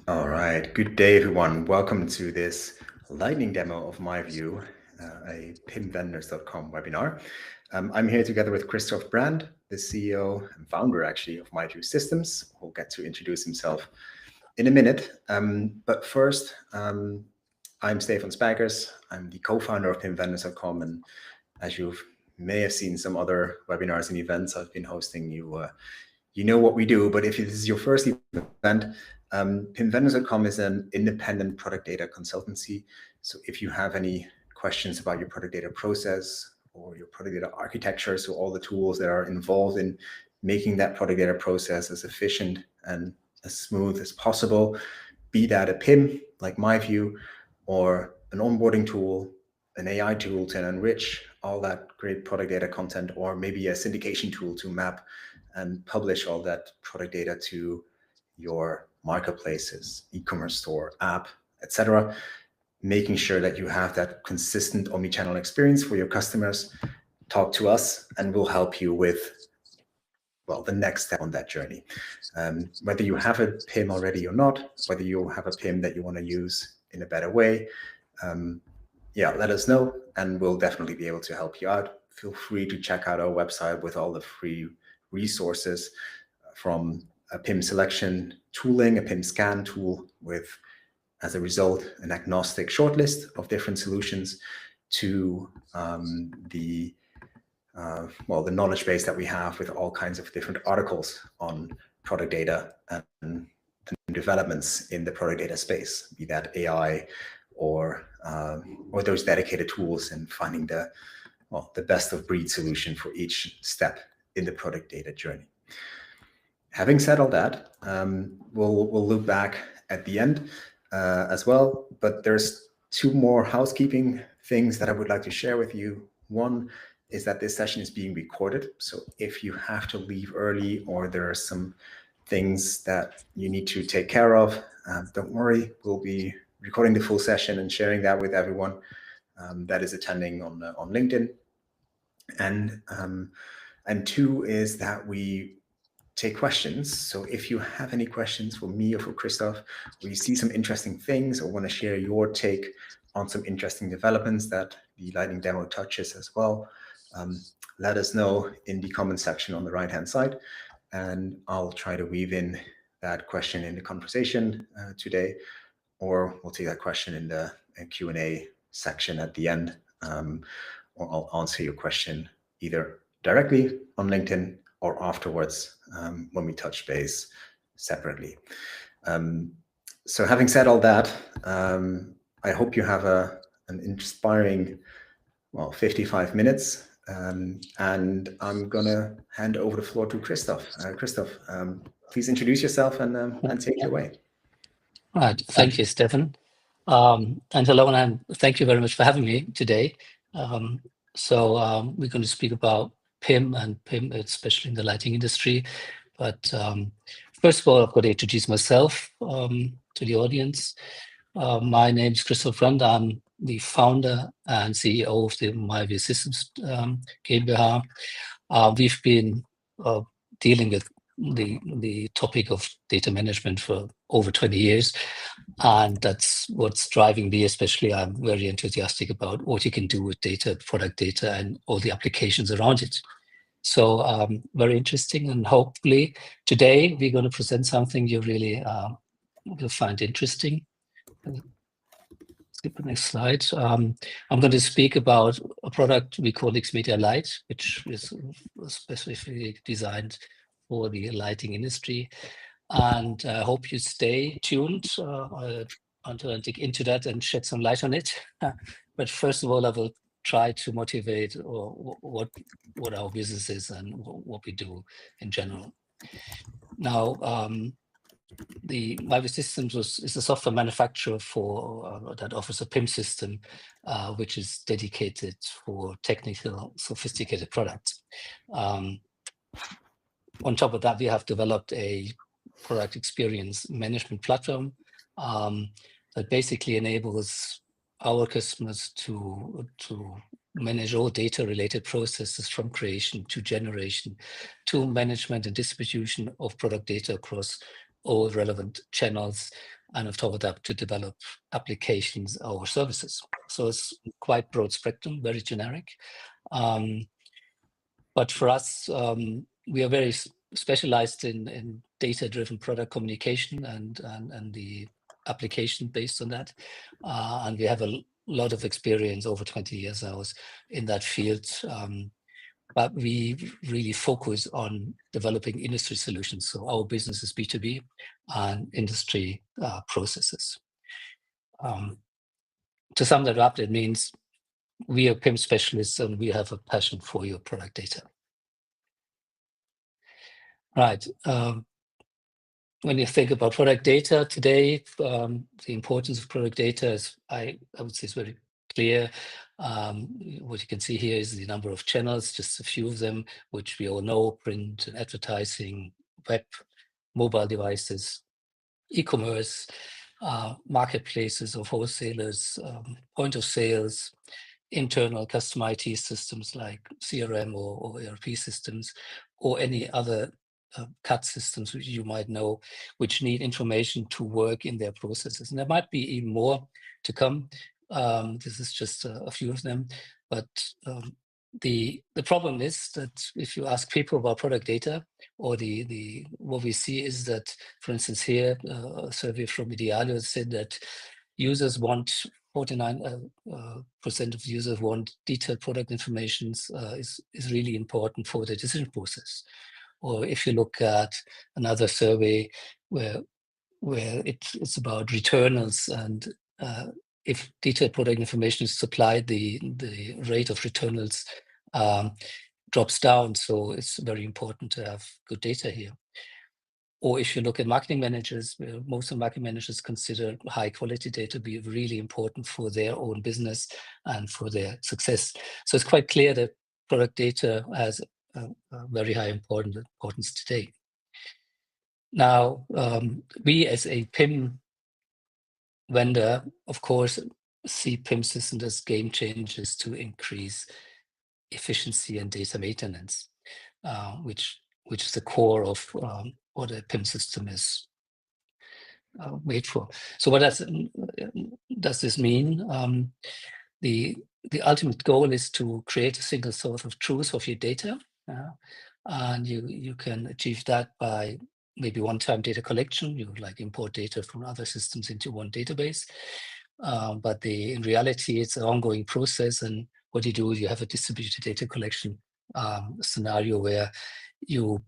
All right, good day everyone. Welcome to this lightning demo of Myview, a PIMvendors.com webinar. I'm here together with Christoph Brand, the CEO and founder actually of Myview Systems, who'll get to introduce himself in a minute. But first, I'm Stefan Spijkers. I'm the co-founder of PIMvendors.com, and as you may have seen some other webinars and events I've been hosting, you know what we do. But if this is your first event, PIMvendors.com is an independent product data consultancy. So if you have any questions about your product data process or your product data architecture, so all the tools that are involved in making that product data process as efficient and as smooth as possible, be that a PIM like Myview or an onboarding tool, an AI tool to enrich all that great product data content, or maybe a syndication tool to map and publish all that product data to your marketplaces, e-commerce store, app, etc., making sure that you have that consistent omnichannel experience for your customers, talk to us and we'll help you with, well, the next step on that journey. Whether you have a PIM already or not, whether you have a PIM that you want to use in a better way, yeah, let us know and we'll definitely be able to help you out. Feel free to check out our website with all the free resources, from a PIM selection tooling, a PIM scan tool with, as a result, an agnostic shortlist of different solutions, to the knowledge base that we have with all kinds of different articles on product data and developments in the product data space, be that AI or those dedicated tools, and finding the best of breed solution for each step in the product data journey. Having said all that, we'll look back at the end as well, but there's two more housekeeping things that I would like to share with you. One is that this session is being recorded, so if you have to leave early or there are some things that you need to take care of, don't worry, we'll be recording the full session and sharing that with everyone that is attending on LinkedIn. And two is that we take questions. So if you have any questions for me or for Christoph, or you see some interesting things or want to share your take on some interesting developments that the lightning demo touches as well, let us know in the comment section on the right-hand side, and I'll try to weave in that question in the conversation today, or we'll take that question in the Q&A section at the end, or I'll answer your question either directly on LinkedIn or afterwards when we touch base separately. So having said all that, I hope you have an inspiring, 55 minutes, and I'm gonna hand over the floor to Christoph. Christoph, please introduce yourself and take it away. All right, thank you, Stefan. And hello, and thank you very much for having me today. So we're going to speak about PIM, especially in the lighting industry. But first of all, I've got to introduce myself to the audience. My name is Christoph Brand. I'm the founder and CEO of the Myview Systems GmbH. We've been dealing with the topic of data management for over 20 years, and that's what's driving me. Especially, I'm very enthusiastic about what you can do with data, product data, and all the applications around it. So very interesting, and hopefully today we're going to present something you really will find interesting. Skip the next slide. I'm going to speak about a product we call Xmedia Light, which is specifically designed for the lighting industry. And I hope you stay tuned until I dig into that and shed some light on it. But first of all, I will try to motivate what our business is and what we do in general. Now, the Myview Systems is a software manufacturer that offers a PIM system, which is dedicated for technical, sophisticated products. On top of that, we have developed a product experience management platform that basically enables our customers to manage all data-related processes from creation to generation to management and distribution of product data across all relevant channels and on top of that to develop applications or services. So it's quite broad spectrum, very generic. But for us, we are very specialized in data-driven product communication and the application based on that. And we have a lot of experience, over 20 years now in that field. But we really focus on developing industry solutions. So our business is B2B and industry processes. To sum that up, it means we are PIM specialists and we have a passion for your product data. Right. When you think about product data today, the importance of product data is, I would say, is very clear. What you can see here is the number of channels, just a few of them, which we all know: print and advertising, web, mobile devices, e-commerce, marketplaces of wholesalers, point of sales, internal custom IT systems like CRM or ERP systems, or any other CAD systems which you might know, which need information to work in their processes. And there might be even more to come. This is just a few of them. But the problem is that if you ask people about product data, or what we see is that, for instance, here, a survey from Idealio said that users want 49% of users want detailed product information is really important for the decision process. Or if you look at another survey where it's about returnals, and if detailed product information is supplied, the rate of returnals drops down. So it's very important to have good data here. Or if you look at marketing managers, most of marketing managers consider high quality data to be really important for their own business and for their success. So it's quite clear that product data has a very high importance today. Now, we as a PIM vendor, of course, see PIM systems as game changers to increase efficiency and data maintenance, which is the core of what a PIM system is made for. So what does this mean? The ultimate goal is to create a single source of truth of your data, and you can achieve that by maybe one-time data collection. You like import data from other systems into one database, but in reality, it's an ongoing process. And what you do, you have a distributed data collection scenario where you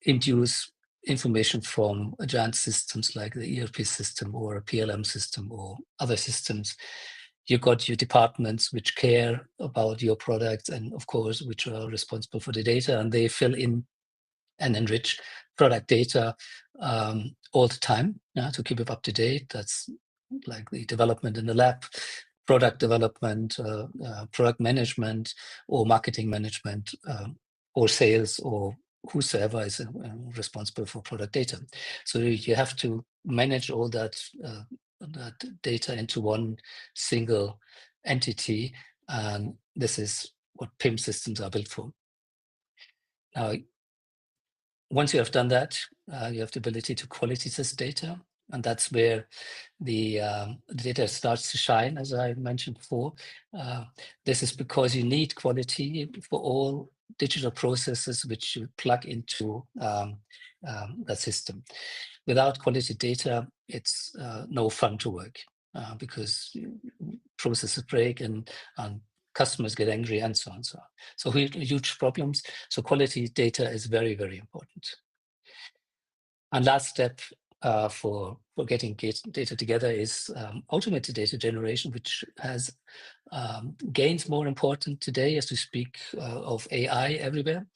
induce information from advanced systems like the ERP system or a PLM system or other systems. You got your departments which care about your products and, of course, which are responsible for the data, and they fill in and enrich product data all the time to keep it up to date. That's like the development in the lab, product development, product management, or marketing management, or sales, or whosoever is responsible for product data. So you have to manage all that data into one single entity, and this is what PIM systems are built for. Now, once you have done that, you have the ability to quality this data, and that's where the data starts to shine, as I mentioned before. This is because you need quality for all digital processes which you plug into that system. Without quality data, it's no fun to work because processes break and customers get angry and so on. So huge problems. So quality data is very, very important. And last step for getting data together is automated data generation, which has gains more important today as we speak of AI everywhere.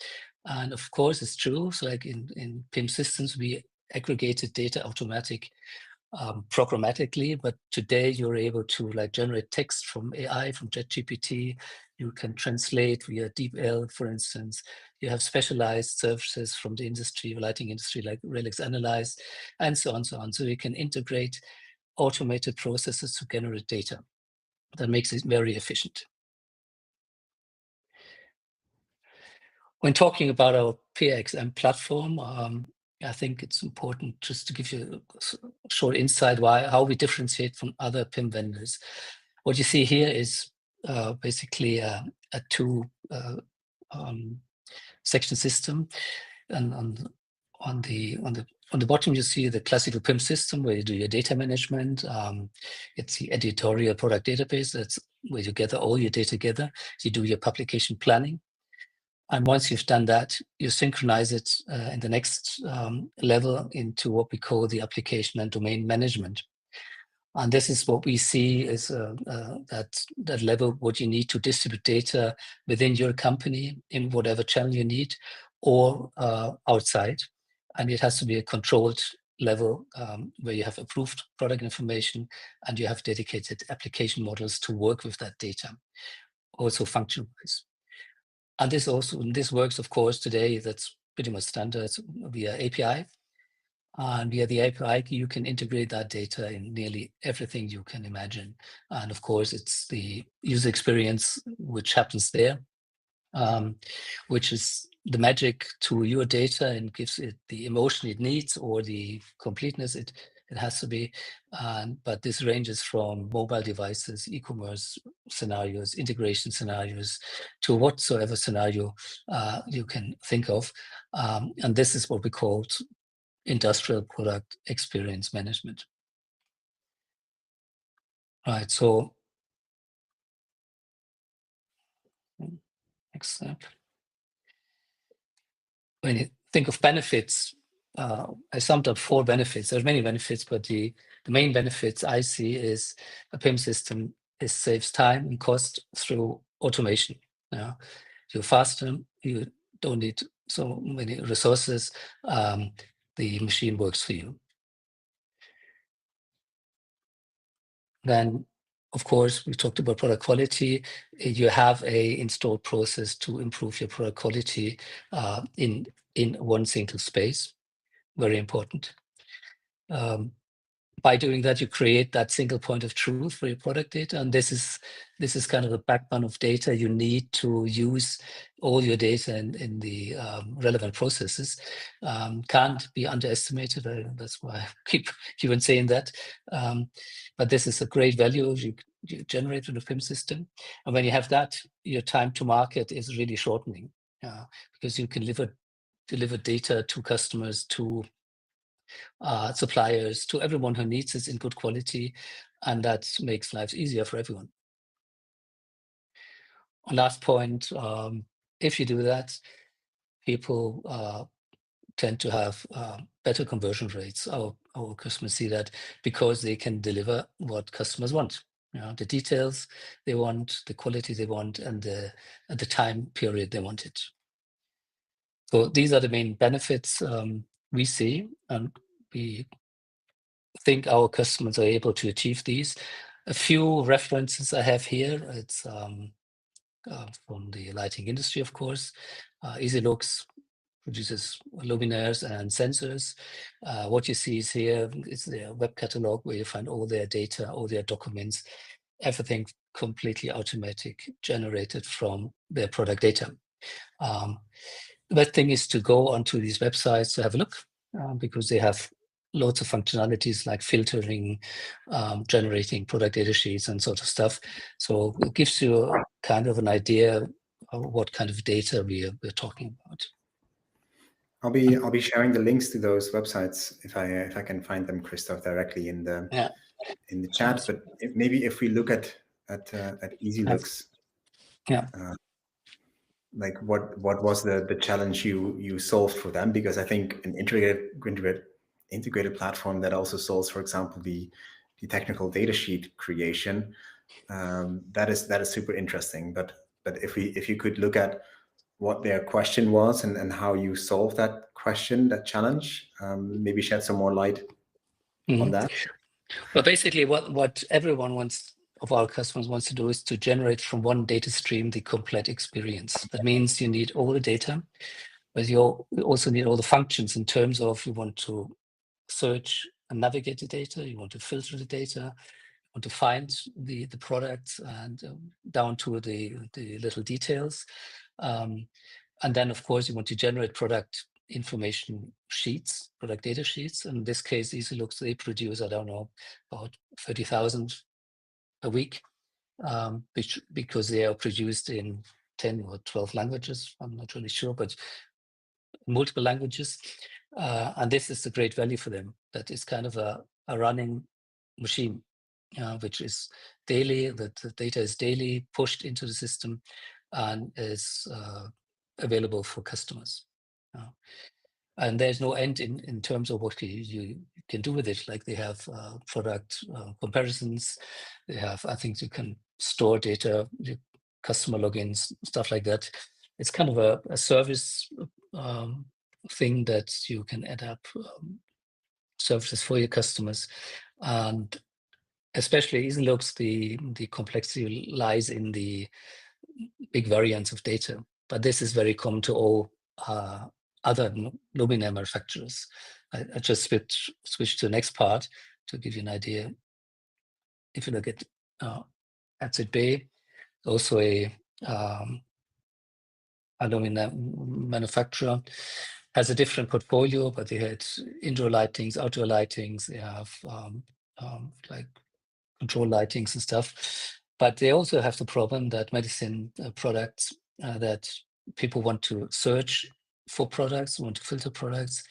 And of course, it's true. So like in PIM systems, we aggregated data programmatically, but today you're able to like generate text from AI, from ChatGPT. You can translate via DeepL, for instance. You have specialized services from the industry, lighting industry, like Relics Analyze, and so on, so on. So you can integrate automated processes to generate data. That makes it very efficient. When talking about our PXM platform, I think it's important just to give you a short insight how we differentiate from other PIM vendors. What you see here is basically a two section system, and on the bottom you see the classical PIM system where you do your data management. It's the editorial product database. That's where you gather all your data together. You do your publication planning. And once you've done that, you synchronize it in the next level into what we call the application and domain management. And this is what we see is that level, what you need to distribute data within your company in whatever channel you need, or outside. And it has to be a controlled level where you have approved product information and you have dedicated application models to work with that data, also function-wise. And this works, of course, today. That's pretty much standard via API. And via the API, you can integrate that data in nearly everything you can imagine. And of course, it's the user experience which happens there, which is the magic to your data and gives it the emotion it needs or the completeness it has to be. But this ranges from mobile devices, e-commerce scenarios, integration scenarios, to whatsoever scenario you can think of. And this is what we call industrial product experience management. Right, so next step. When you think of benefits, I summed up 4 benefits. There's many benefits, but the main benefits I see is a PIM system saves time and cost through automation. You're faster, you don't need so many resources, the machine works for you. Then, of course, we talked about product quality. You have a installed process to improve your product quality in one single space. Very important. By doing that, you create that single point of truth for your product data, and this is kind of the backbone of data you need to use all your data in the relevant processes. Can't be underestimated. That's why I keep on saying that. But this is a great value you generate with the PIM system, and when you have that, your time to market is really shortening, because you can deliver data to customers, to suppliers, to everyone who needs it in good quality, and that makes lives easier for everyone. Last point, if you do that, people tend to have better conversion rates. Our customers see that because they can deliver what customers want. The details they want, the quality they want, and the time period they want it. So these are the main benefits we see, and we think our customers are able to achieve these. A few references I have here. It's from the lighting industry, of course. EasyLux produces luminaires and sensors. What you see is here is their web catalog where you find all their data, all their documents, everything completely automatic, generated from their product data. The best thing is to go onto these websites to have a look, because they have lots of functionalities like filtering, generating product data sheets and sort of stuff. So it gives you kind of an idea of what kind of data we're talking about. I'll be sharing the links to those websites if I can find them, Christoph, directly in the chat. But maybe if we look at EasyLux, like what was the challenge you solved for them? Because I think an integrated platform that also solves, for example, the technical data sheet creation, that is super interesting. But if you could look at what their question was and how you solved that question, that challenge, maybe shed some more light on that. Well, basically what everyone of our customers wants to do is to generate from one data stream the complete experience. That means you need all the data, but you also need all the functions in terms of you want to search and navigate the data, you want to filter the data, you want to find the products, and down to the little details. And then, of course, you want to generate product information sheets, product data sheets. In this case, EasyLooks, they produce, I don't know, about 30,000 a week, because they are produced in 10 or 12 languages. I'm not really sure, but multiple languages. And this is a great value for them. That is kind of a running machine, which is daily, that the data is daily pushed into the system and is available for customers. And there's no end in terms of what you can do with it. Like they have product comparisons. They have, I think you can store data, customer logins, stuff like that. It's kind of a service thing that you can add up services for your customers. And especially EasyLooks, the complexity lies in the big variance of data. But this is very common to all other luminaire manufacturers. I just switch to the next part to give you an idea. If you look at ZB, also a luminaire manufacturer, has a different portfolio, but they had indoor lightings, outdoor lightings. They have like control lightings and stuff. But they also have the problem that medicine products that people want to search for products, want to filter products.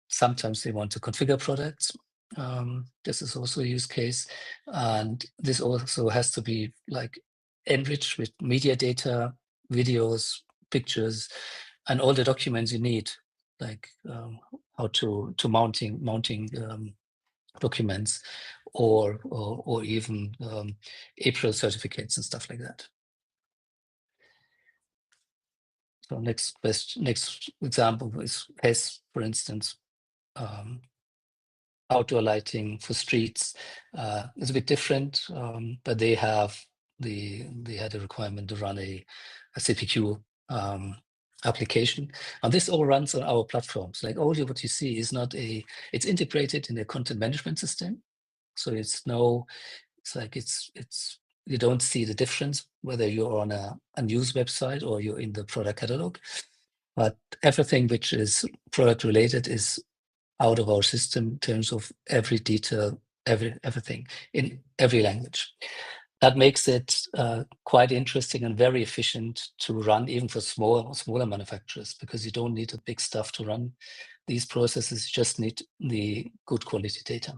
Sometimes they want to configure products. This is also a use case. And this also has to be like enriched with media data, videos, pictures, and all the documents you need, like how to mounting documents, or even April certificates and stuff like that. So next example has, for instance, outdoor lighting for streets. It's a bit different, but they had a requirement to run a CPQ application, and this all runs on our platforms. Like all what you see is it's integrated in a content management system, so it's you don't see the difference whether you're on a news website or you're in the product catalog, but everything which is product related is out of our system in terms of every detail, everything in every language. That makes it quite interesting and very efficient to run, even for smaller manufacturers, because you don't need the big stuff to run these processes. You just need the good quality data.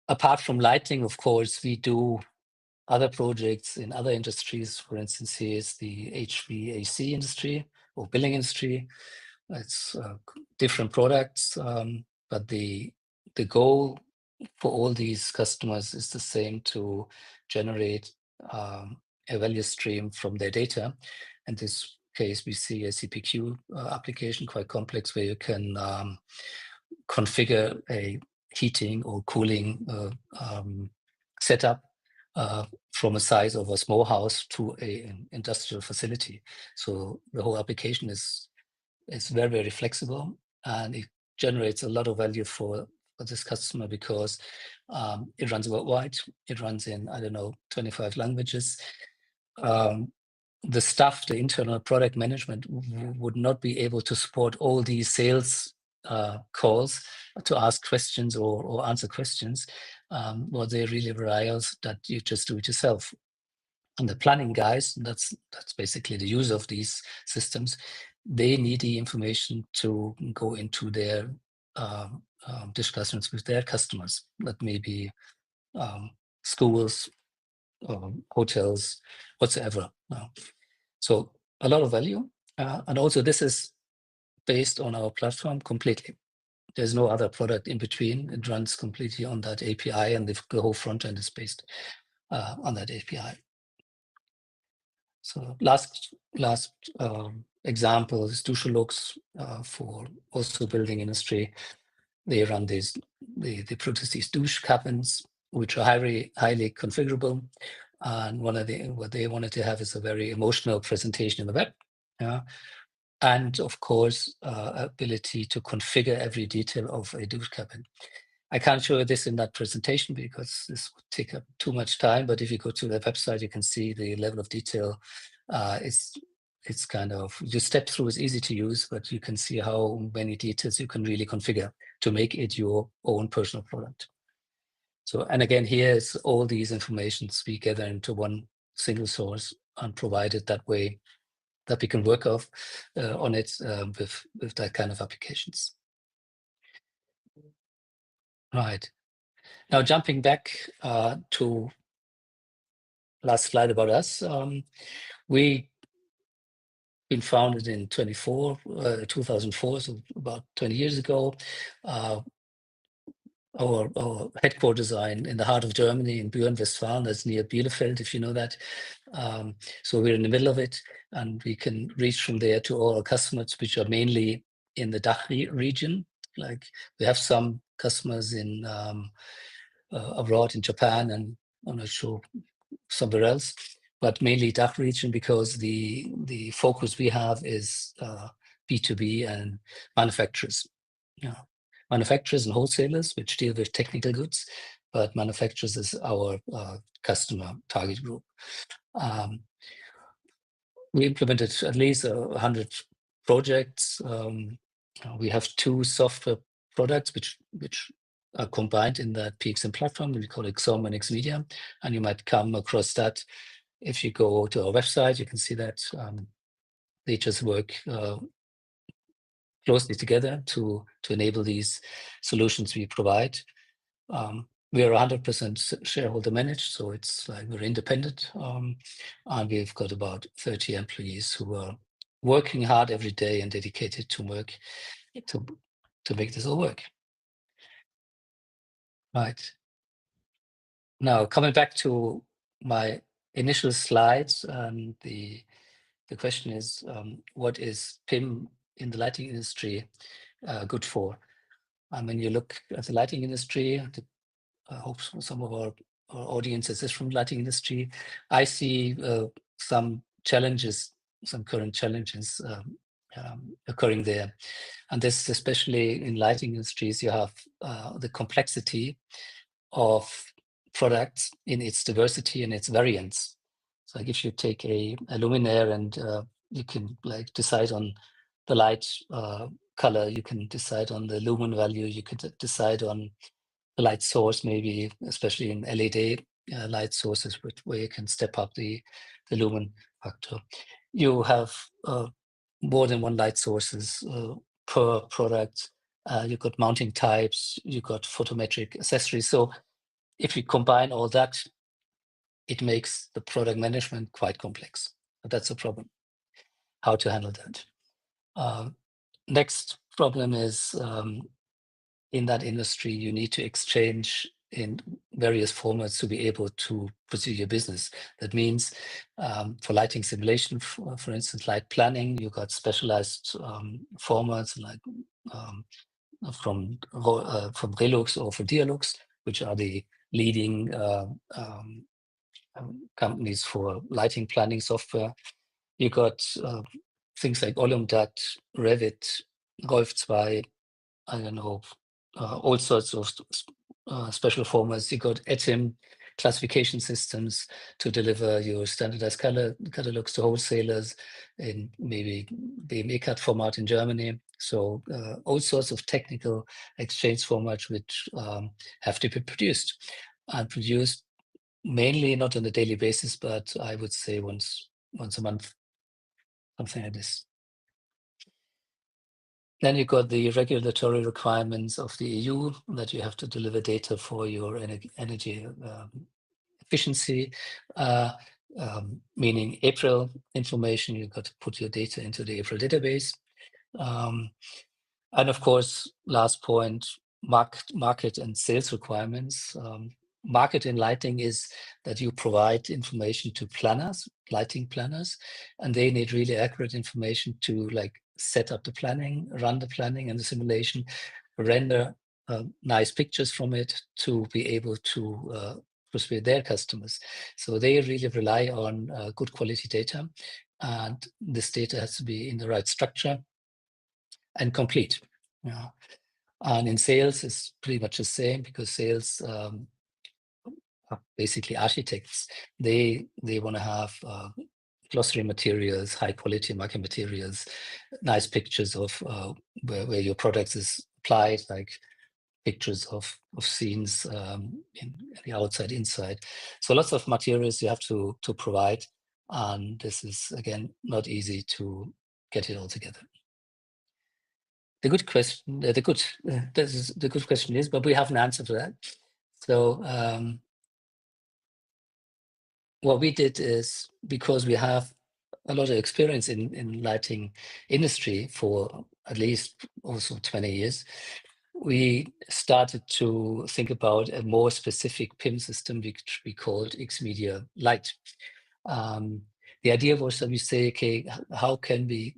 Apart from lighting, of course, we do other projects in other industries. For instance, here is the HVAC industry or building industry. It's different products, but the goal for all these customers is the same: to generate a value stream from their data. In this case, we see a CPQ application, quite complex, where you can configure a heating or cooling setup from a size of a small house to an industrial facility. So the whole application is very, very flexible, and it generates a lot of value for this customer because it runs worldwide. It runs in, I don't know, 25 languages. The internal product management would not be able to support all these sales calls to ask questions or answer questions. What they really rely on that you just do it yourself. And the planning guys, that's basically the use of these systems, they need the information to go into their discussions with their customers. That may be schools, hotels, whatsoever. So a lot of value. And also this is based on our platform completely. There's no other product in between. It runs completely on that API, and the whole front end is based on that API. So last example is Duschelux for also building industry. They run they produce these douche cabins, which are highly configurable. And what they wanted to have is a very emotional presentation in the web. Yeah. And of course, ability to configure every detail of a douche cabin. I can't show you this in that presentation because this would take up too much time, but if you go to the website, you can see the level of detail is it's kind of, you step through, it's easy to use, but you can see how many details you can really configure to make it your own personal product. So, and again, here's all these informations we gather into one single source and provide it that way that we can work on it with that kind of applications. Right. Now, jumping back to last slide about us, we been founded in 2004, so about 20 years ago. Our headquarters are in the heart of Germany, in Büren, Westfalen. That's near Bielefeld, if you know that. So we're in the middle of it, and we can reach from there to all our customers, which are mainly in the DACH region. Like, we have some customers in abroad in Japan, and I'm not sure somewhere else, but mainly DACH region, because the focus we have is B2B and manufacturers. Manufacturers and wholesalers, which deal with technical goods, but manufacturers is our customer target group. We implemented at least 100 projects. We have 2 software products which are combined in that PXM platform. We call it XOM and XMedia, and you might come across that if you go to our website. You can see that they just work closely together to enable these solutions we provide. We are 100% shareholder managed, so it's like we're independent, and we've got about 30 employees who are working hard every day and dedicated to work to make this all work. Right. Now, coming back to my initial slides, the question is, what is PIM in the lighting industry good for? And when you look at the lighting industry, I hope some of our audiences is from the lighting industry, I see some challenges, some current challenges occurring there. And this, especially in lighting industries, you have the complexity of products in its diversity and its variance. So like if you take a luminaire and you can like decide on the light color, you can decide on the lumen value, you could decide on the light source, maybe especially in LED light sources, where you can step up the lumen factor. You have more than one light sources per product. You've got mounting types, you've got photometric accessories. So if you combine all that, it makes the product management quite complex. But that's a problem, how to handle that. Next problem is in that industry, you need to exchange in various formats to be able to pursue your business. That means for lighting simulation, for instance, light planning, you got specialized formats like from Relux or from Dialux, which are the leading companies for lighting planning software. You got things like Olumdat, Revit, Golf 2, I don't know, all sorts of special formats. You got ETIM classification systems to deliver your standardized catalogs to wholesalers in maybe the MECAT format in Germany. So all sorts of technical exchange formats which have to be produced and produced mainly not on a daily basis, but I would say once a month, something like this. Then you got the regulatory requirements of the EU that you have to deliver data for your energy efficiency, meaning April information. You've got to put your data into the April database. And of course, last point, market and sales requirements. Market in lighting is that you provide information to planners, lighting planners, and they need really accurate information to like set up the planning, run the planning and the simulation, render nice pictures from it to be able to persuade their customers. So they really rely on good quality data, and this data has to be in the right structure and complete. And in sales, it's pretty much the same, because sales are basically architects. They want to have glossary materials, high quality marking materials, nice pictures of where your product is applied, like pictures of scenes in the outside, inside. So lots of materials you have to provide, and this is again not easy to get it all together. The good question, the good question is, but we have an answer to that. So what we did is, because we have a lot of experience in lighting industry for at least also 20 years, we started to think about a more specific PIM system, which we called XMedia Lite. The idea was that we say, okay, how can we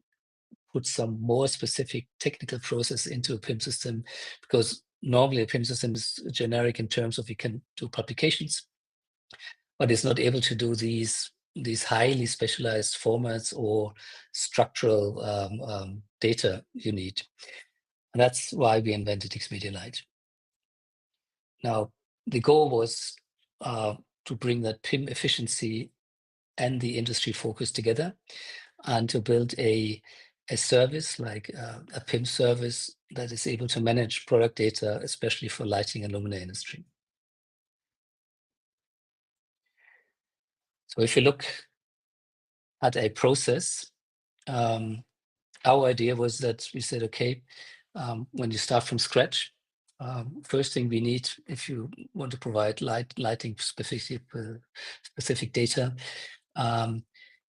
put some more specific technical process into a PIM system? Because normally a PIM system is generic in terms of you can do publications, but it's not able to do these highly specialized formats or structural data you need. And that's why we invented XMedia Lite. Now, the goal was to bring that PIM efficiency and the industry focus together, and to build a service like a PIM service that is able to manage product data, especially for lighting and luminaire industry. So if you look at a process, our idea was that we said, okay, when you start from scratch, first thing we need, if you want to provide lighting specific data,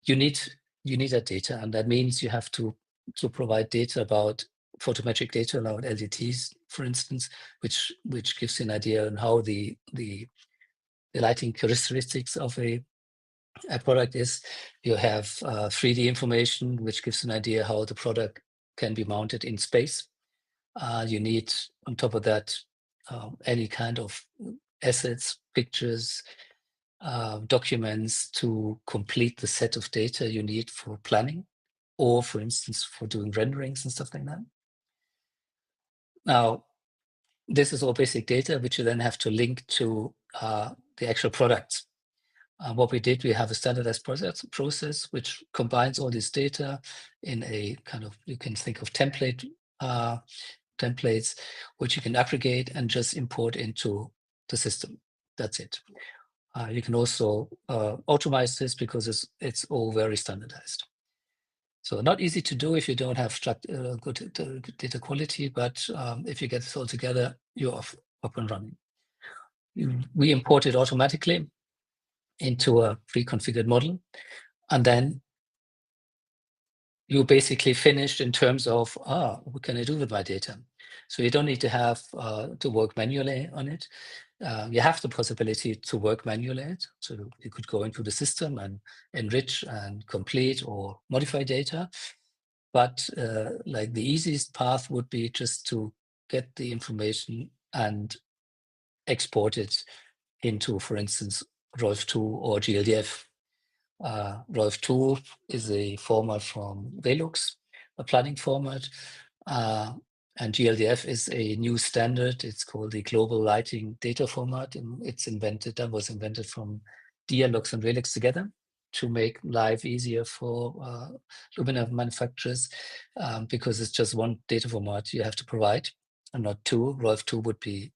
you need that data, and that means you have to provide data about photometric data about LDTs, for instance, which gives you an idea on how the lighting characteristics of a product is. You have 3D information, which gives an idea how the product can be mounted in space. You need, on top of that, any kind of assets, pictures, documents to complete the set of data you need for planning, or for instance, for doing renderings and stuff like that. Now, this is all basic data, which you then have to link to the actual products. What we did, we have a standardized process which combines all this data in a kind of, you can think of templates, which you can aggregate and just import into the system. That's it. You can also automate this because it's all very standardized. So not easy to do if you don't have good data quality, but if you get this all together, you're up and running. We import it automatically into a pre-configured model, and then you're basically finished in terms of, what can I do with my data? So you don't need to have to work manually on it. You have the possibility to work manually. So you could go into the system and enrich and complete or modify data. But like the easiest path would be just to get the information and export it into, for instance, ROLF2 or GLDF. ROLF2 is a format from Velux, a planning format, and GLDF is a new standard. It's called the Global Lighting Data Format, and that was invented from Dialux and Velux together to make life easier for luminaire manufacturers, because it's just one data format you have to provide, and not two. ROLF2 would be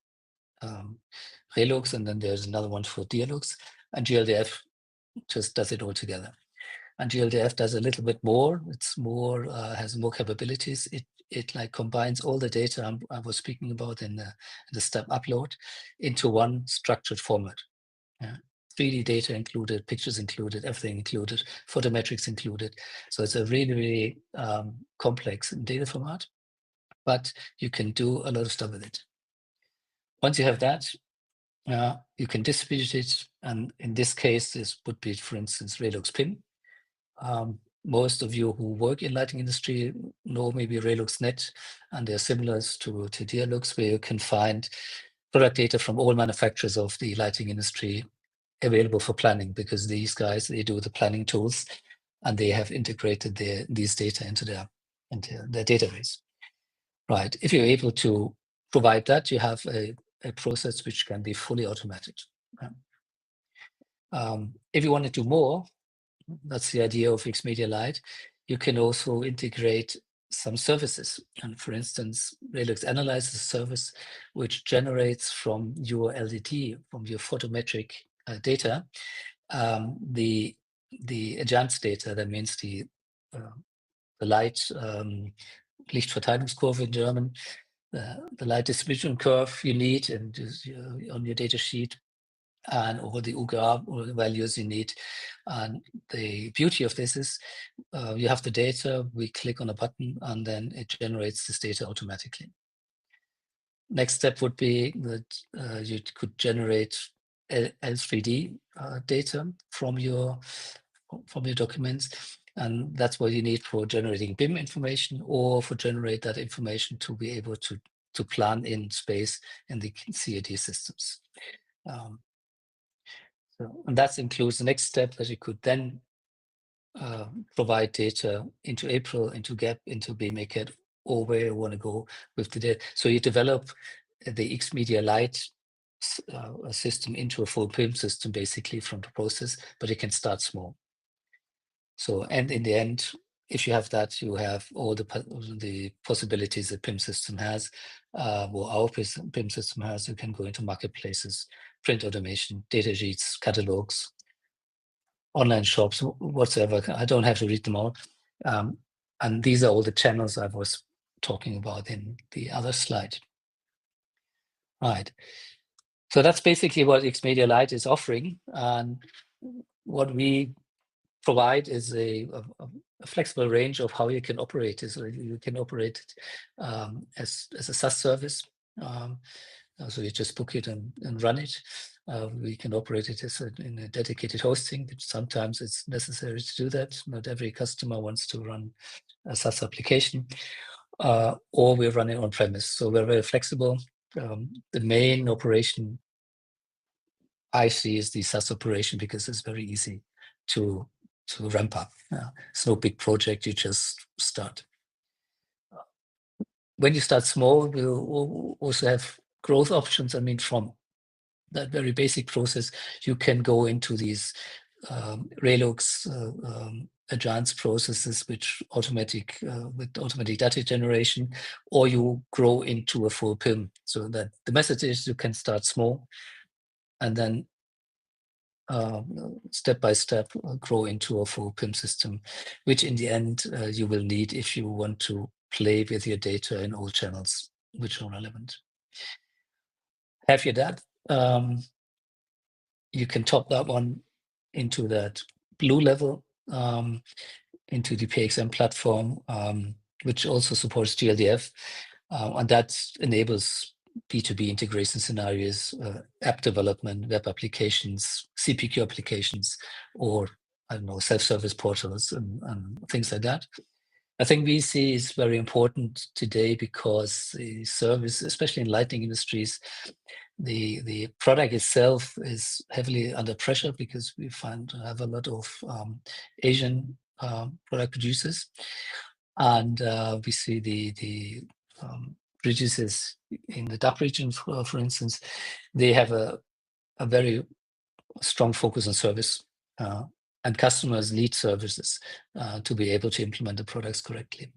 Velux, and then there's another one for Dialux, and GLDF just does it all together. And GLDF does a little bit more. It's more has more capabilities. It like combines all the data I was speaking about in the step upload into one structured format. Yeah. 3D data included, pictures included, everything included, photometrics included. So it's a really, really complex data format, but you can do a lot of stuff with it. Once you have that, you can distribute it. And in this case, this would be, for instance, Velux PIM. Most of you who work in lighting industry know maybe ReluxNet, and they're similar to Dialux, where you can find product data from all manufacturers of the lighting industry available for planning, because these guys, they do the planning tools, and they have integrated these data into their database. Right. If you're able to provide that, you have a process which can be fully automated. If you want to do more, That's the idea of XMedia Lite. You can also integrate some services. And for instance, Relux Analyze is a service which generates from your LDT, from your photometric data, the advanced data. That means the light Lichtverteilungskurve in German, the light distribution curve you need and on your data sheet, and or the UGA or the values you need. And the beauty of this is you have the data, we click on a button, and then it generates this data automatically. Next step would be that you could generate L3D data from your documents. And that's what you need for generating BIM information, or for generate that information to be able to plan in space in the CAD systems. And that includes the next step, that you could then provide data into April, into GAP, into BMakeIt, or where you want to go with the data. So you develop the XMedia Lite system into a full PIM system, basically, from the process, but it can start small. So, and in the end, if you have that, you have all the possibilities the PIM system has, or our PIM system has. You can go into marketplaces, print automation, data sheets, catalogs, online shops, whatsoever. I don't have to read them all. And these are all the channels I was talking about in the other slide. Right. So that's basically what XMedia Lite is offering. And what we provide is a flexible range of how you can operate it. So you can operate it as a SaaS service. So you just book it and run it. We can operate it as in a dedicated hosting, but sometimes it's necessary to do that. Not every customer wants to run a SaaS application, or we're running on premise. So we're very flexible. The main operation I see is the SaaS operation, because it's very easy to ramp up. It's no big project, you just start. When you start small, we'll also have growth options. I mean, from that very basic process, you can go into these Relux advanced processes, which with automatic data generation, or you grow into a full PIM. So that the message is you can start small and then step by step grow into a full PIM system, which in the end you will need if you want to play with your data in all channels which are relevant. Have you that? You can top that one into that blue level, into the PXM platform, which also supports GLDF, and that enables B2B integration scenarios, app development, web applications, CPQ applications, or I don't know, self-service portals and things like that. I think VC is very important today because the service, especially in lighting industries, the product itself is heavily under pressure, because we have a lot of Asian product producers, and we see the producers in the DACH region, for instance, they have a very strong focus on service, and customers need services to be able to implement the products correctly.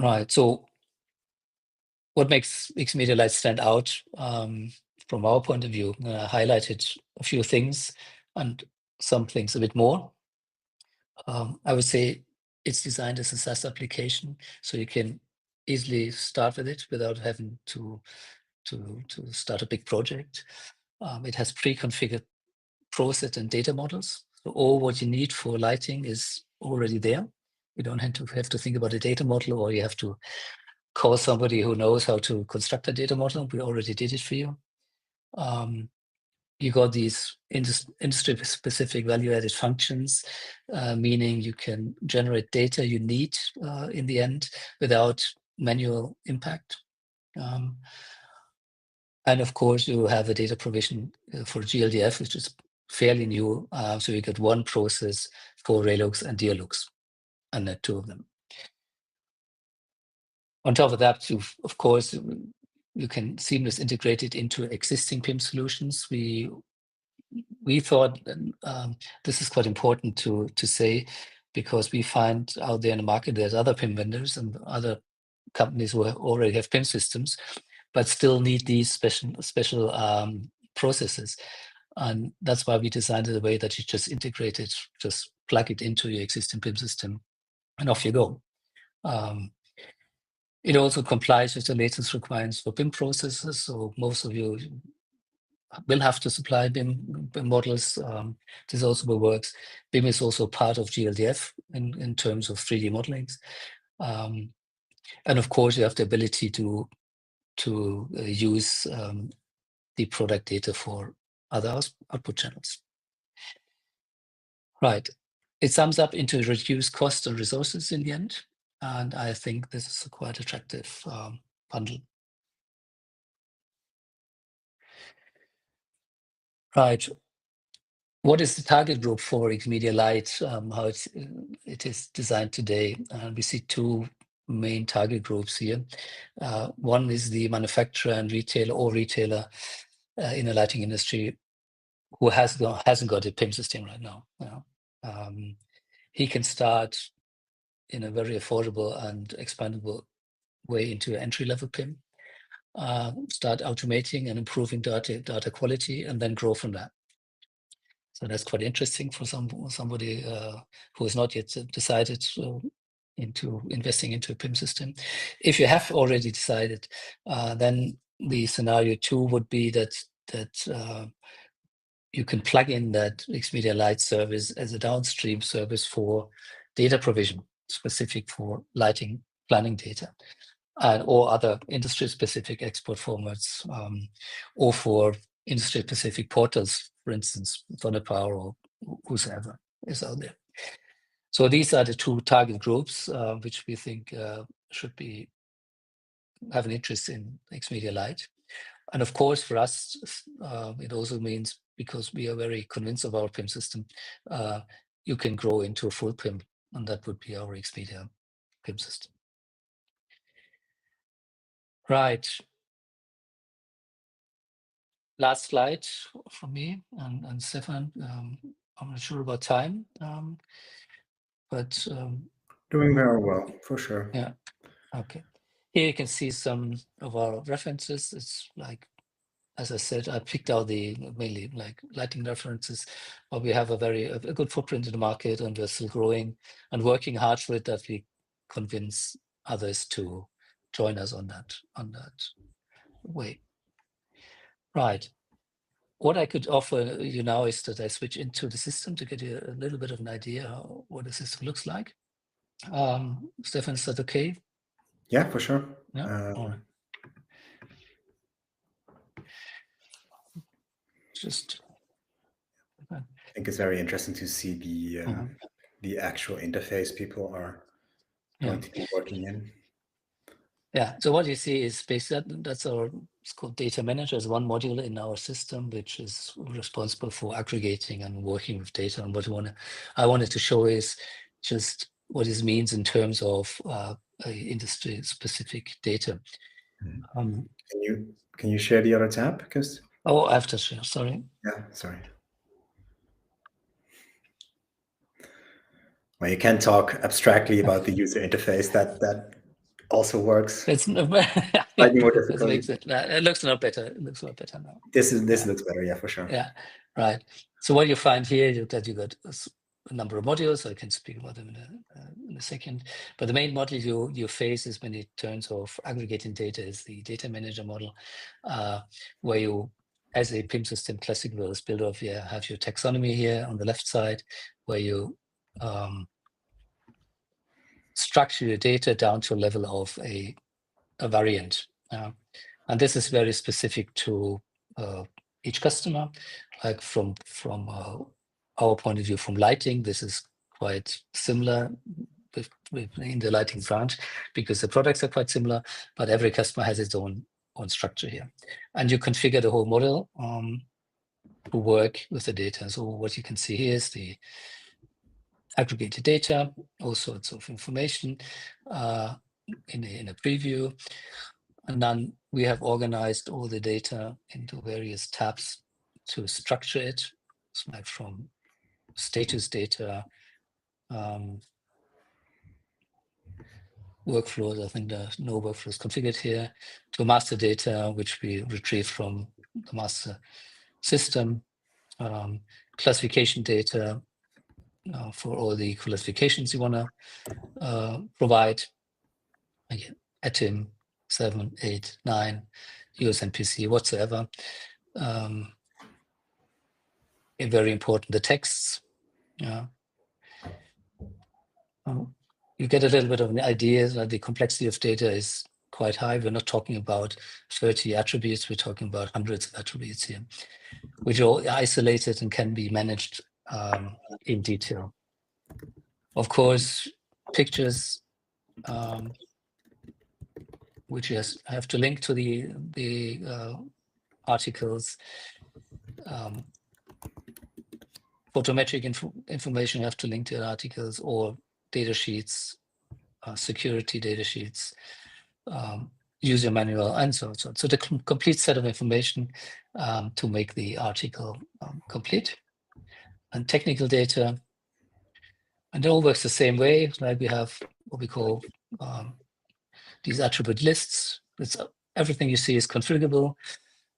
Right. So what makes XMedia Lite stand out from our point of view? I highlighted a few things and some things a bit more. I would say it's designed as a SaaS application, so you can easily start with it without having to start a big project. It has pre-configured process and data models. So all what you need for lighting is already there. You don't have to think about a data model, or you have to call somebody who knows how to construct a data model. We already did it for you. You got these industry-specific value-added functions, meaning you can generate data you need in the end without manual impact. And of course, you have a data provision for GLDF, which is fairly new. So you get one process for Relux and Dialux, and not two of them. On top of that, of course, you can seamlessly integrate it into existing PIM solutions. We we thought this is quite important to say, because we find out there in the market there's other PIM vendors and other companies who already have PIM systems, but still need these special processes. And that's why we designed it the way that you just integrate it, just plug it into your existing PIM system, and off you go. It also complies with the latest requirements for BIM processes. So most of you will have to supply BIM models. This also works. BIM is also part of GLDF in terms of 3D modelings. And of course, you have the ability to use the product data for other output channels. Right. It sums up into reduced cost and resources in the end. And I think this is a quite attractive bundle. Right. What is the target group for XMedia Lite? How it is designed today? We see two main target groups here. One is the manufacturer and retailer, or retailer in the lighting industry who hasn't got a PIM system right now. He can start in a very affordable and expandable way into entry-level PIM, start automating and improving data quality, and then grow from that. So that's quite interesting for somebody who has not yet decided into investing into a PIM system. If you have already decided, then the scenario 2 would be that you can plug in that XMedia Lite service as a downstream service for data provision, specific for lighting planning data, or other industry-specific export formats, or for industry-specific portals, for instance, Thunderpower or whoever is out there. So these are the two target groups which we think should have an interest in XMedia Lite. And of course, for us, it also means, because we are very convinced of our PIM system, you can grow into a full PIM, and that would be our XMedia PIM system. Right. Last slide from me and Stefan. I'm not sure about time, but doing very well, for sure. Yeah. Okay. Here you can see some of our references. It's like, as I said, I picked out the mainly like lighting references, but we have a good footprint in the market, and we're still growing and working hard for it, that we convince others to join us on that way. Right. What I could offer you now is that I switch into the system to get you a little bit of an idea what the system looks like. Stefan, is that okay? Yeah, for sure. Yeah. All right. Just. I think it's very interesting to see the actual interface people are going to be working in. Yeah. So what you see is basically that's it's called data manager, is one module in our system which is responsible for aggregating and working with data. And what I wanted to show is just what this means in terms of industry specific data. Can you share the other tab? Because I have to share. Sorry. Yeah, sorry. Well, you can talk abstractly about the user interface. That also works. It's more difficult. It looks a lot better. It looks a lot better now. This looks better, yeah, for sure. Yeah, right. So what you find here is that you got a number of modules. I can speak about them in a second. But the main module you face is, when in terms of aggregating data, is the data manager model, where you, as a PIM system, classic was built off, you have your taxonomy here on the left side, where you structure your data down to a level of a variant. And this is very specific to each customer. Like from our point of view, from lighting, this is quite similar in the lighting branch, because the products are quite similar, but every customer has its own structure here. And you configure the whole model to work with the data. So what you can see here is the aggregated data, all sorts of information in a preview. And then we have organized all the data into various tabs to structure it like from status data, workflows. I think there's no workflows configured here, to master data, which we retrieve from the master system, classification data for all the classifications you want to provide. Again, ATIM 7, 8, 9, USNPC, whatsoever. Very important, the texts. You get a little bit of an idea that the complexity of data is quite high. We're not talking about 30 attributes, we're talking about hundreds of attributes here, which are all isolated and can be managed in detail. Of course, pictures, which have to link to the articles. Photometric information have to link to the articles, or data sheets, security data sheets, user manual, and so on. So the complete set of information to make the article complete. And technical data, and it all works the same way. Like we have what we call these attribute lists. It's everything you see is configurable,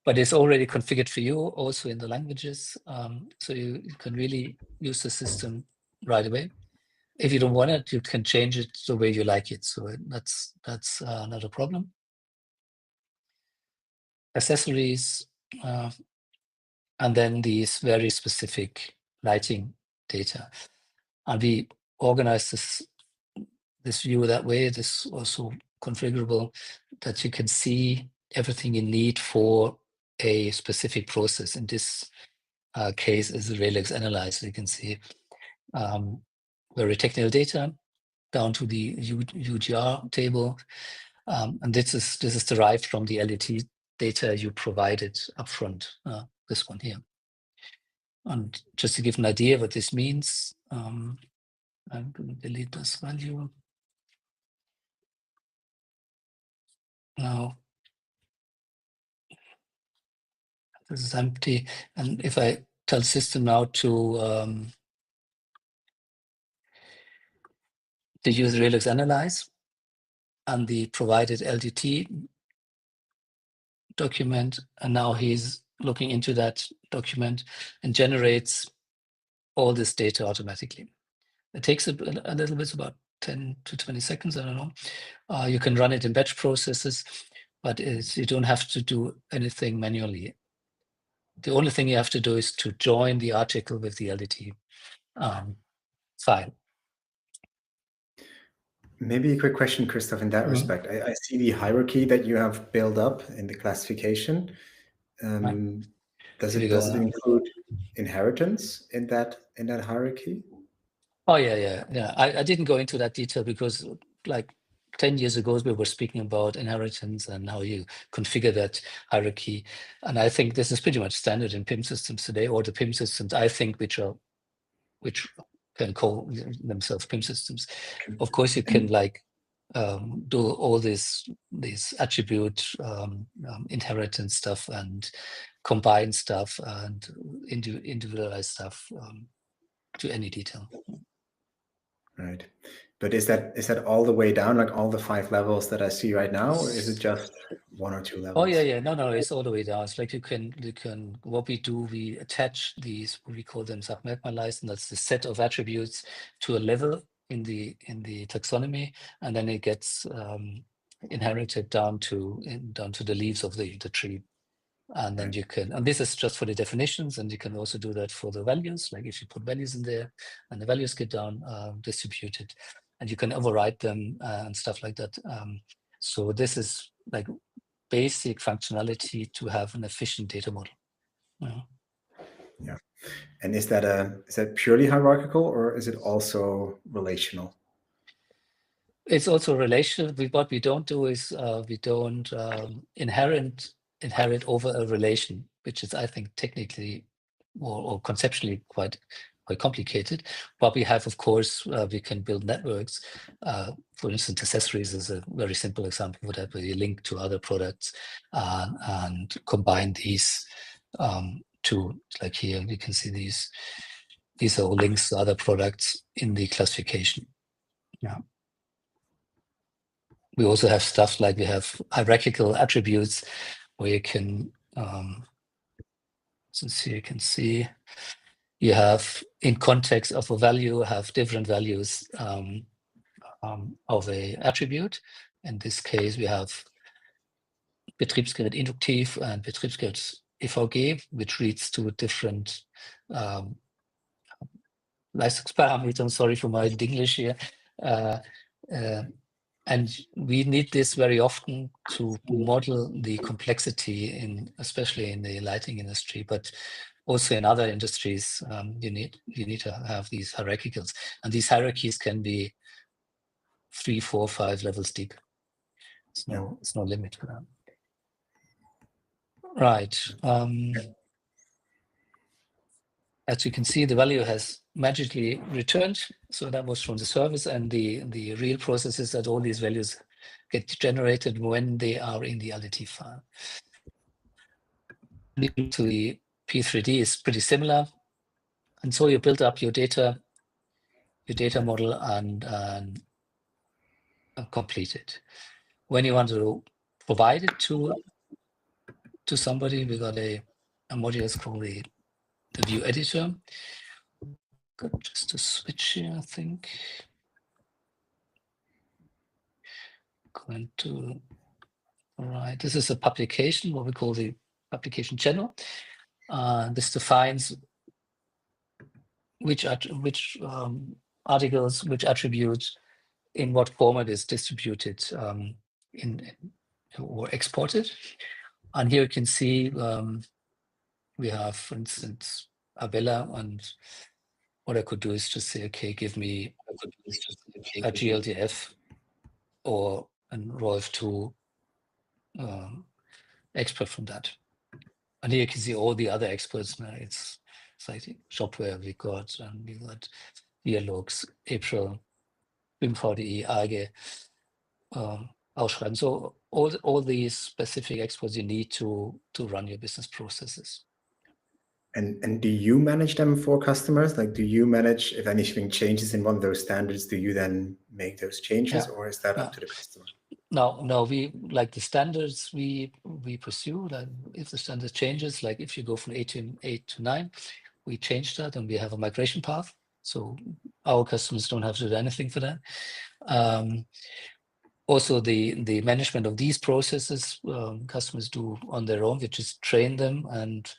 but it's already configured for you also in the languages. So you can really use the system right away. If you don't want it, you can change it the way you like it. So that's not a problem. Accessories, and then these very specific lighting data. And we organize this view that way. It is also configurable, that you can see everything you need for a specific process. In this case is the RELX analyzer. You can see very technical data down to the UGR table. And this is derived from the LDT data you provided upfront, this one here. And just to give an idea what this means, I'm going to delete this value. Now, this is empty. And if I tell the system now to use RELX Analyze and the provided LDT document, and now he's looking into that document and generates all this data automatically. It takes a little bit, about 10 to 20 seconds, I don't know. You can run it in batch processes, but you don't have to do anything manually. The only thing you have to do is to join the article with the LDT file. Maybe a quick question, Christoph, in that respect. I see the hierarchy that you have built up in the classification. Does it include inheritance in that hierarchy? Oh, yeah. I didn't go into that detail because like 10 years ago, we were speaking about inheritance and how you configure that hierarchy. And I think this is pretty much standard in PIM systems today, or the PIM systems, I think, which can call themselves PIM systems. Of course, you can like do all these attribute inheritance stuff and combine stuff and individualize stuff to any detail. Right. But is that all the way down, like all the 5 levels that I see right now, or is it just 1 or 2 levels? Oh, yeah. No, it's all the way down. It's like you can, what we do, we attach these, we call them submerkmalize, and that's the set of attributes to a level in the taxonomy, and then it gets inherited down to the leaves of the tree. And then you can, and this is just for the definitions, and you can also do that for the values. Like if you put values in there and the values get down distributed, and you can override them and stuff like that. So this is like basic functionality to have an efficient data model. Yeah. And is that purely hierarchical, or is it also relational? It's also relational. What we don't do is we don't inherit over a relation, which is, I think, technically or conceptually quite complicated. But we have, of course, we can build networks. For instance, accessories is a very simple example for that, where you link to other products and combine these 2. Like here, you can see these are all links to other products in the classification. Yeah. We also have stuff like we have hierarchical attributes where you can, since here you can see, you have in context of a value, have different values of a attribute. In this case, we have Betriebsgerät induktiv and Betriebsgerät EVG, which leads to different Leistungsparameter. I'm sorry for my English here. And we need this very often to model the complexity especially in the lighting industry, but also in other industries. You need to have these hierarchicals, and these hierarchies can be 3, 4, 5 levels deep. It's no limit for that. Right. As you can see, the value has magically returned. So that was from the service, and the real process is that all these values get generated when they are in the LDT file. To the P3D is pretty similar. And so you build up your data model and complete it. When you want to provide it to somebody, we got a module is called the view editor. Got just a switch here, I think. Going to, all right, this is a publication, what we call the publication channel. This defines which articles, which attributes, in what format is distributed or exported. And here you can see we have, for instance, Avella, and what I could do is just say, okay, give me a GLDF or a ROIF2 expert from that. And here you can see all the other experts. It's like Shopware we got Dialogs, April, BIM VDI, AG, Ausschreiben. So all these specific experts you need to run your business processes. And do you manage them for customers? Like, do you manage if anything changes in one of those standards? Do you then make those changes, or is that up to the customer? No, we like the standards we pursue. Like if the standard changes, like if you go from 8 to 9, we change that and we have a migration path. So our customers don't have to do anything for that. Also, the management of these processes, customers do on their own. We just train them, and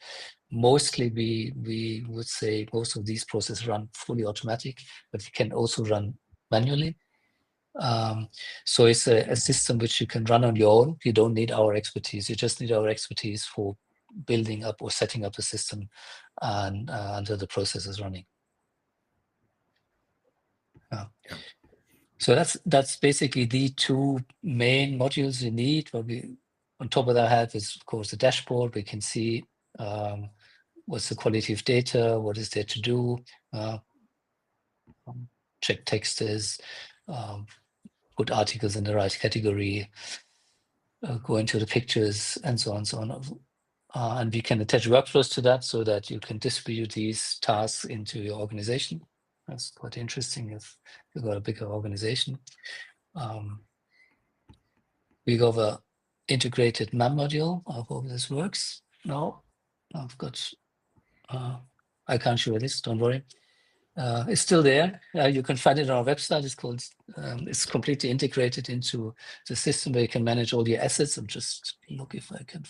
mostly we would say most of these processes run fully automatic, but you can also run manually. So it's a system which you can run on your own. You don't need our expertise. You just need our expertise for building up or setting up the system and until the process is running. Yeah. So that's basically the two main modules you need. What we on top of that have is, of course, the dashboard. We can see what's the quality of data, what is there to do, check texts, put articles in the right category, go into the pictures, and so on and so on. And we can attach workflows to that so that you can distribute these tasks into your organization. That's quite interesting if you've got a bigger organization. We go over integrated MAM module. I hope this works. No, I've got, I can't show this, don't worry. It's still there. You can find it on our website. It's called, it's completely integrated into the system where you can manage all your assets. And just look if I can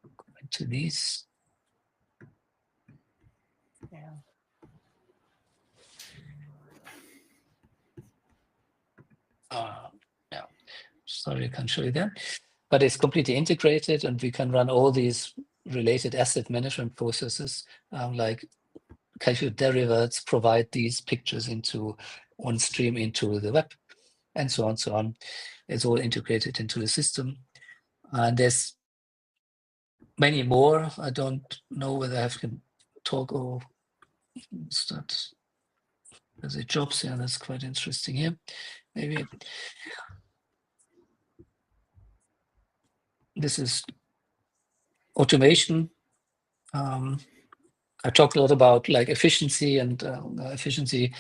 go into these. Yeah. Yeah. Sorry, I can't show you that. But it's completely integrated, and we can run all these related asset management processes, like calculate derivatives, provide these pictures into one stream into the web, and so on, so on. It's all integrated into the system. And there's many more. I don't know whether I can talk or start. There's a jobs here, that's quite interesting here. Maybe this is automation. I talked a lot about like efficiency, and efficiency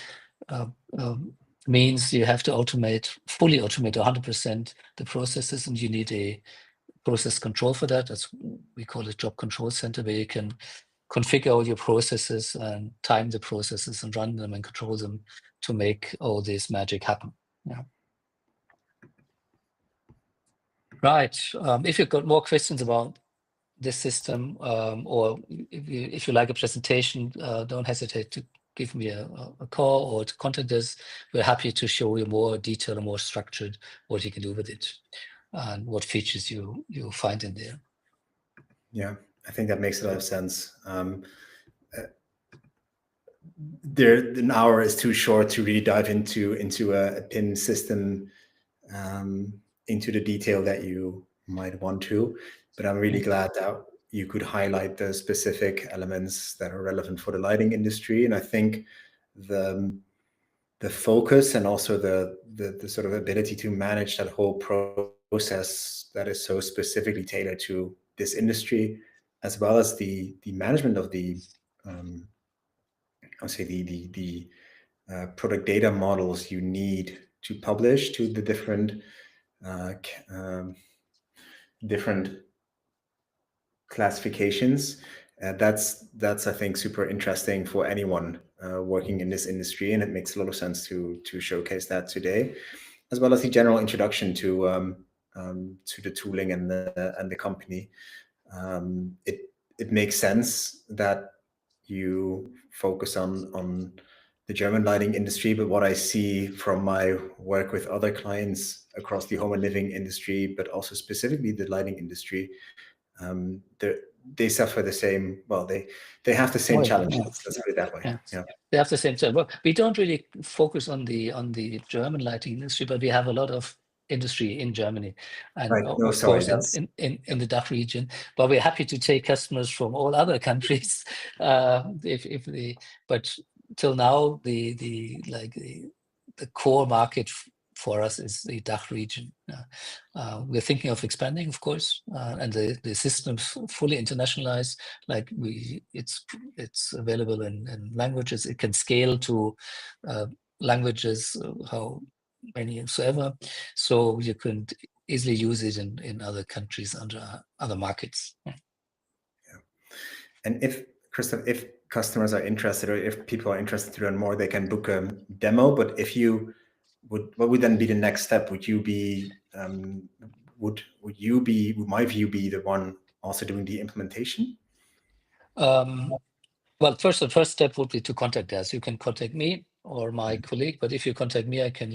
means you have to fully automate 100% the processes, and you need a process control for that. We call it job control center, where you can configure all your processes and time the processes and run them and control them to make all this magic happen. Yeah. Right. If you've got more questions about this system, or if you like a presentation, don't hesitate to give me a call or to contact us. We're happy to show you more detail and more structured what you can do with it and what features you'll find in there. Yeah, I think that makes a lot of sense. An hour is too short to really dive into a PIM system, into the detail that you might want to, but I'm really glad that you could highlight the specific elements that are relevant for the lighting industry. And I think the focus and also the sort of ability to manage that whole process that is so specifically tailored to this industry, as well as the management of the I'll say the product data models you need to publish to the different different classifications. That's I think super interesting for anyone working in this industry, and it makes a lot of sense to showcase that today, as well as the general introduction to the tooling and the company. It makes sense that you focus on the German lighting industry, but what I see from my work with other clients across the home and living industry, but also specifically the lighting industry, they suffer the same. Well, they have the same challenges. Let's put it that way. Yeah. They have the same challenge. Well, we don't really focus on the German lighting industry, but we have a lot of industry in Germany, and right. No, of sorry, course in the DACH region. But we're happy to take customers from all other countries, if they. But till now, the core market for us is the DACH region. We're thinking of expanding, of course, and the system's fully internationalized. Like it's available in languages. It can scale to languages, how many soever. So you can easily use it in other countries under other markets. Yeah. And if Christoph, if customers are interested, or if people are interested to learn more, they can book a demo. But if you what would then be the next step? Would you be would Myview be the one also doing the implementation? Well, first, the first step would be to contact us. You can contact me or my colleague, but if you contact me, I can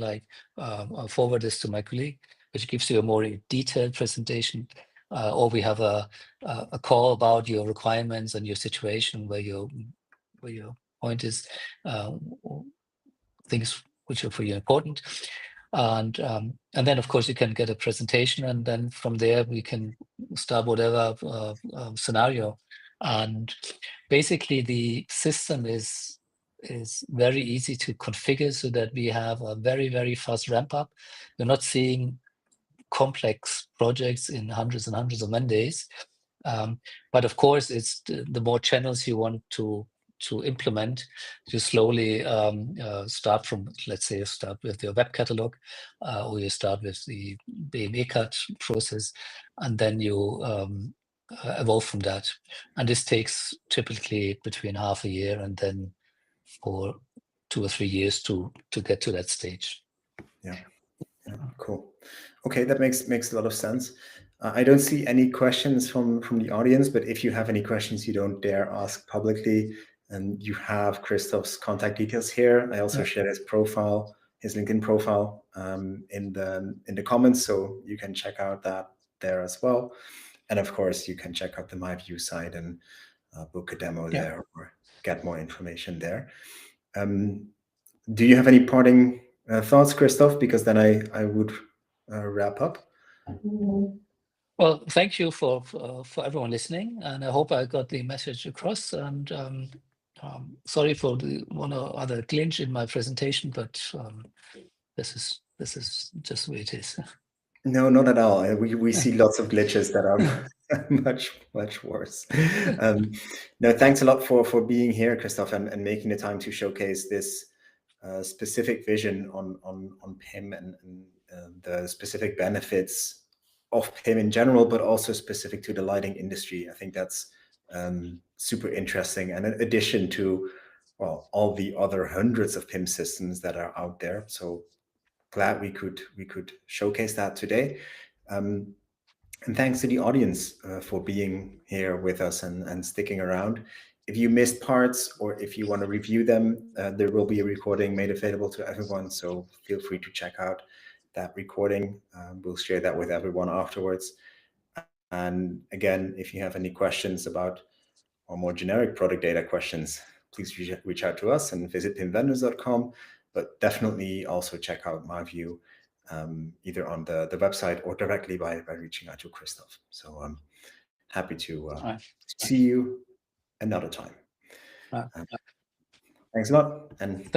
forward this to my colleague, which gives you a more detailed presentation. Or we have a call about your requirements and your situation, where your point is, things which are for you important. And then, of course, you can get a presentation, and then from there we can start whatever scenario. And basically, the system is very easy to configure, so that we have a very, very fast ramp up. We're not seeing complex projects in hundreds and hundreds of man days. But of course, it's the more channels you want to implement, you slowly start from, let's say, you start with your web catalog, or you start with the BME cut process, and then you evolve from that. And this takes typically between half a year and then for 2 or 3 years to get to that stage. Yeah, cool. Okay, that makes a lot of sense. I don't see any questions from the audience, but if you have any questions you don't dare ask publicly, and you have Christoph's contact details here. I also share his profile, his LinkedIn profile, in the comments, so you can check out that there as well. And of course, you can check out the Myview site and book a demo there, or get more information there. Do you have any parting thoughts, Christoph? Because then I would wrap up. Well, thank you for everyone listening, and I hope I got the message across. And sorry for the one or other glitch in my presentation, but this is just the way it is. No, not at all. We see lots of glitches that are much worse. No, thanks a lot for being here, Christoph, and making the time to showcase this specific vision on PIM and the specific benefits of PIM in general, but also specific to the lighting industry. I think that's super interesting, and in addition to, well, all the other hundreds of PIM systems that are out there. So glad we could showcase that today. And thanks to the audience for being here with us and sticking around. If you missed parts or if you want to review them, there will be a recording made available to everyone. So feel free to check out that recording. We'll share that with everyone afterwards. And again, if you have any questions about or more generic product data questions, please reach out to us and visit pimvendors.com. But definitely also check out Myview, either on the website or directly by reaching out to Christoph. So I'm happy to see you another time. Thanks a lot. And